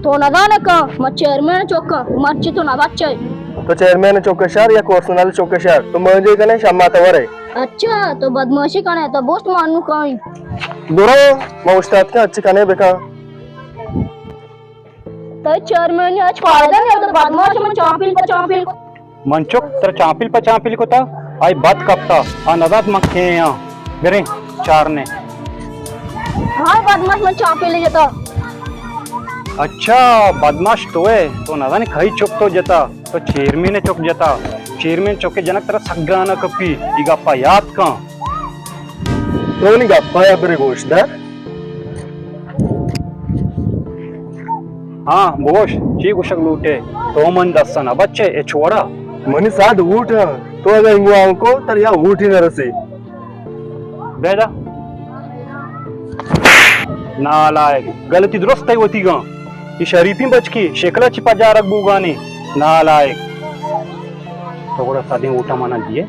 तो नदाने का मग चेअरमॅन चोक्क मर्ची तो नवाच्चय तो चेयरमैन चौकशार या कोर्सनल चौकशार तो म्हणजे का नाही शामातावर आहे. अच्छा तो बदमाशी का तो बोस्ट मानू काही दोरो मग उस्ताद का अच्छी खाने बेका तो चेअरमॅन आज फायदा नहीं तो बदमाश में चापिल मंचुक तर चापिल को था आई बात कपता आ नदात मक्खे यहाँ मेरे चार ने हाँ बदमाश में चापिल जाता अच्छा बदमाश तो है तो नदाने खाई चुक तो जता तो चेयरमैन चुक जता चेयरमैन चौके जनक तरह सगळ्यांना कपी ही गप्पा याद का तो नहीं गप्पा या बरे गोष्ट हाँ गोश ची गुशक लूटे तो मन दस्सना बच्चे ए छोड़ा मनी साध उठ तो अगर इंगो आंको तर या उठ ही न रसे बेजा नालायक गलती दुरुस्त है होती गा ही शरीफी बचकी शेकला चिपा जा रख बुगाने नालायक थोड़ा साधे उठा माना दिए